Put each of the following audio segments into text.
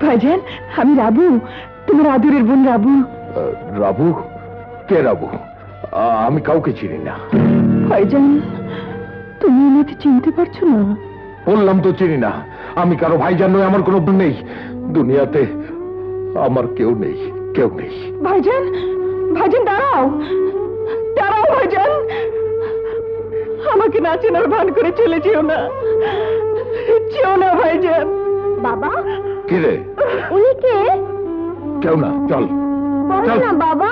ভাইজান, আমি রাবু, তোমার আদরের বোন রাবু। রাবু? কে রাবু? আমি কাউকে চিনি না। ভাইজান, তুমি আমাকে চিনতে পারছো না? বললাম তো চিনি না। আমি কারো ভাইজান নই, আমার কোনো বোন নেই দুনিয়াতে, আমার কেউ নেই, কেউ নেই। ভাইজান, ভাইজান দাঁড়াও, দাঁড়াও ভাইজান, আমাকে না চেনার ভান করে চলে যেও না, যেও না ভাইজান। বাবা, কে রে? উনি কে? কেউ না, চল বলো না বাবা।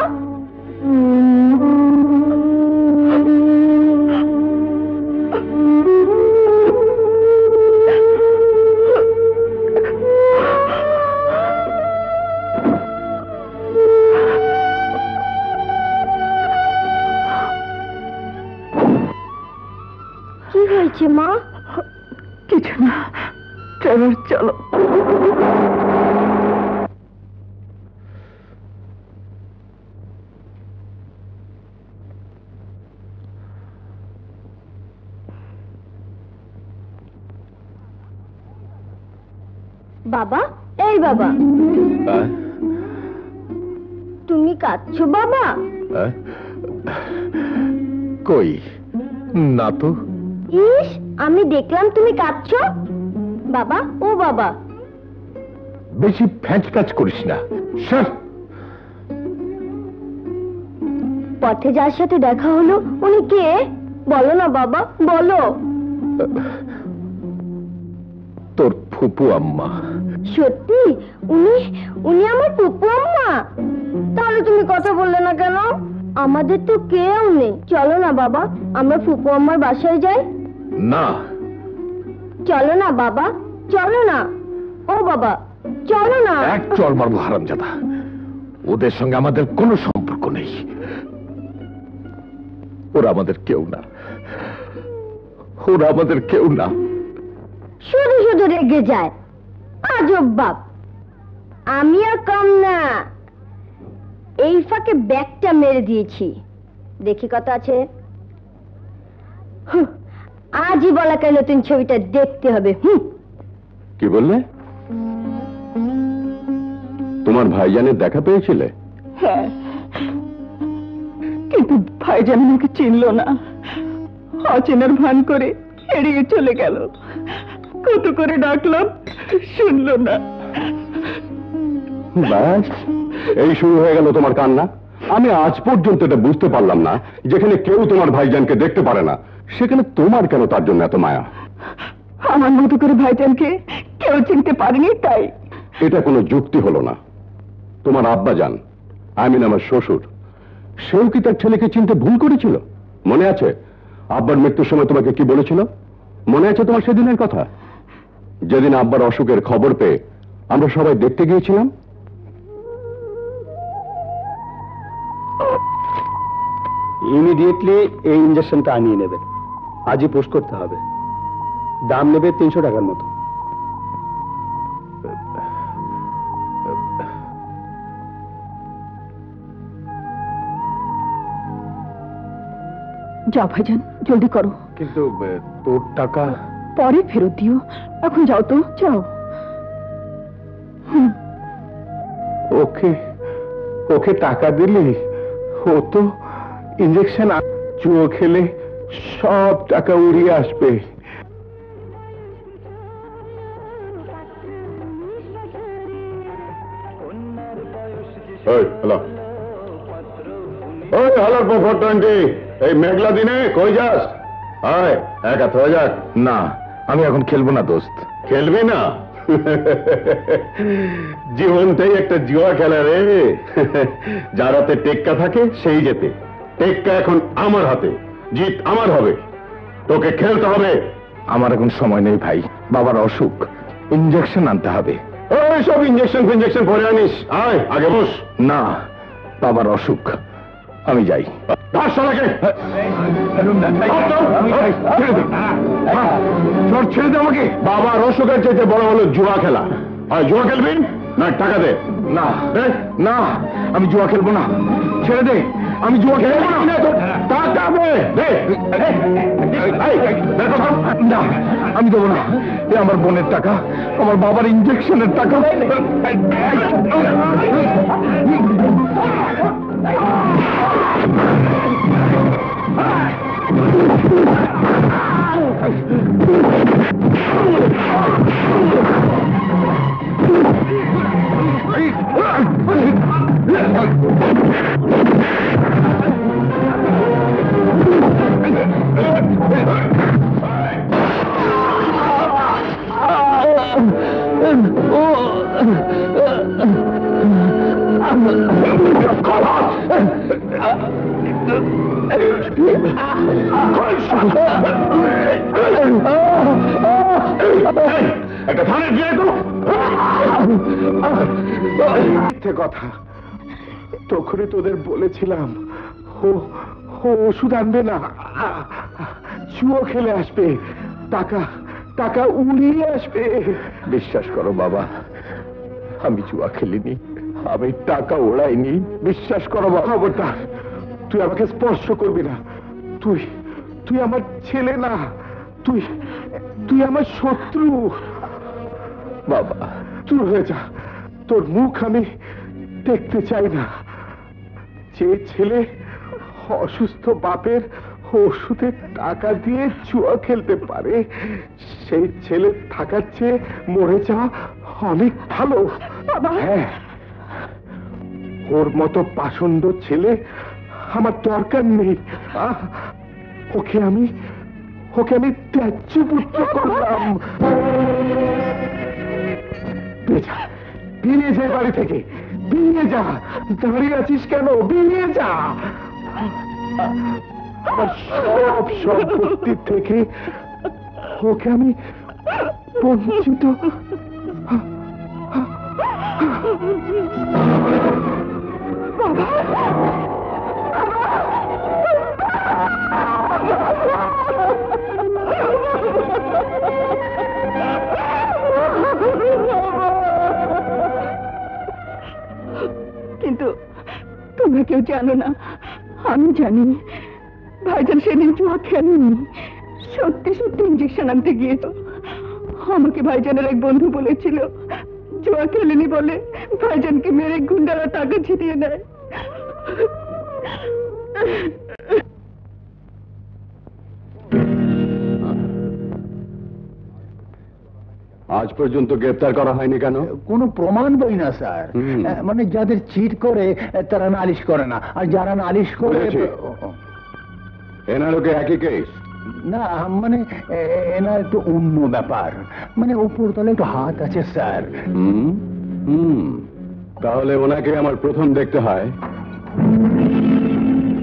কি হয়েছে মা? কিছু না, ড্রাইভার চলো। বাবা, এই বাবা, তুমি কাঁদছো বাবা? কই না তো। ইস, আমি দেখলাম তুমি কাঁদছো। বাবা, ও বাবা, বেশি ফ্যাঁচ কাজ করিস না। পথে যার সাথে দেখা হলো উনি কে? বলো না বাবা, বলো। তোর ফুপু আম্মা। সত্যি? উনি উনি আমার ফুপু আম্মা? তাহলে তুমি কথা বললে না কেন? আমাদের তো কেউ নেই। চলো না বাবা, আমরা ফুপু আম্মার বাসায় যাই। না। চলো না বাবা, চলো না। ও বাবা, চলো না। এক চল মারবো হারামজাদা। ওদের সঙ্গে আমাদের কোনো সম্পর্ক নেই, ওরা আমাদের কেউ না, ওরা আমাদের কেউ না। শুধু শুধু রেগে যায়, আজব বাপ। আমিও কম না, এই ফাঁকে ব্যাগটা মেরে দিয়েছি। দেখি কত আছে। আজই বলাকার নতুন ছবিটা দেখতে হবে। কি বললে? তোমার ভাইজানের দেখা পেয়েছিলে? হ্যাঁ, কিন্তু ভাইজান আমাকে চিনল না, অচেনার ভান করে এড়িয়ে চলে গেল। কত করে ডাকলাম, শুনলো না। ব্যাস, এই শুরু হয়ে গেল তোমার কান্না। আমি আজ পর্যন্ত এটা বুঝতে পারলাম না, যেখানে কেউ তোমার ভাইজানকে দেখতে পারে না সেখানে তোমার কেন তার জন্য এত মায়া? আমার মতো করে ভাইজানকে কেউ চিনতে পারেনি, তাই। এটা কোনো যুক্তি হলো না। তোমার আব্বা জান, আমিন আমার শ্বশুর, সেও কি তার ছেলেকে চিনতে ভুল করেছিল? মনে আছে আব্বার মৃত্যুর সময় তোমাকে কি বলেছিল? মনে আছে তোমার সেদিনের কথা, যেদিন আব্বার অসুখের খবর পেয়ে আমরা সবাই দেখতে গিয়েছিলাম? ইমিডিয়েটলি এই ইনজেকশনটা আনিয়ে নেবেন, আজই পোস্ট করতে হবে। দাম নেবে 300 টাকার মতো। যাও ভাইজান, জলদি করো। কিন্তু তোর টাকা পরে ফেরত দিও, এখন যাও তো, যাও। ওকে ওকে টাকা দিলি, ও তো ইঞ্জেকশন জুয়ো খেলে সব টাকা উড়িয়ে আসবে। এই মেঘলা দিনে কই যাস? আয়, এক হাত হয়ে যাক। না, আমি এখন খেলবো না দোস্ত। খেলবি না? জীবনটাই একটা জুয়া খেলা রে। যার হাতে টেক্কা থাকে সেই জেতে। টেক্কা এখন আমার হাতে, জিত আমার হবে। তোকে খেলতে হবে। আমার এখন সময় নেই ভাই, বাবার অসুখ, ইঞ্জেকশন আনতে হবে। ওই সব ইঞ্জেকশন ফিঞ্জেকশন পরে আনিস, আয় আগে বস। না, বাবার অসুখ, আমি যাই। ছেড়ে দে আমাকে। বাবার অসুখের চাইতে বড় হলো জুয়া খেলা। হয় জুয়া খেলবি না টাকা দে। না না, আমি জুয়া খেলবো না, ছেড়ে দে। আমি জুয়া খেলবো না, টাকা না, আমি দেবো না। এ আমার বোনের টাকা, আমার বাবার ইঞ্জেকশনের টাকা। একটা থানে বিয়ে করো। মিথ্যে কথা, তখনই তোদের বলেছিলাম ও ওষুধ আনবে না, জুয়ো খেলে আসবে, টাকা টাকা উড়িয়ে আসবে। বিশ্বাস করো বাবা, আমি জুয়া খেলিনি, আমি টাকা ওড়াইনি। বিশ্বাস করো বাবা। খবরদার, তুই আমাকে স্পর্শ করবি না। তুই তুই আমার ছেলে না, তুই তুই আমার শত্রু। বাবা তুই হয়ে যা, তোর মুখ আমি দেখতে চাই না। যে ছেলে অসুস্থ বাপের ওষুধের টাকা দিয়ে জুয়া খেলতে পারে, সেই ছেলে থাকার চেয়ে মরে যাওয়া অনেক ভালো। হ্যাঁ, ওর মতো পাষণ্ড ছেলে আমার দরকার নেই। ওকে আমি ত্যায্য পুত্র করলাম। বেরিয়ে যা বাড়ি থেকে, বেরিয়ে যা। দাঁড়িয়ে আছিস কেন? বেরিয়ে যা। আমার সব সম্পত্তি থেকে ওকে আমি বঞ্চিত। কিন্তু তোমরা কেউ জানো না, আমি জানি। ভাইজান সেদিন জুয়া খেলেনি, সত্যি সত্যি ইঞ্জেকশন আনতে গিয়েছিল। আমাকে ভাইজানের এক বন্ধু বলেছিল জুয়া খেলেনি বলে ভাইজানকে মেরে গুন্ডারা টাকা ছিটিয়ে দেয়। আজ পর্যন্ত গ্রেফতার করা হয়নি কেন? কোনো প্রমাণ বই না স্যার। মানে যাদের চিট করে তারা নালিশ করে না, আর যারা নালিশ করে এনারও কি একই কেস? না, মানে এনার একটু অন্য ব্যাপার, মানে উপর তলে একটু হাত আছে স্যার। তাহলে ওনাকে আমার প্রথম দেখতে হয়।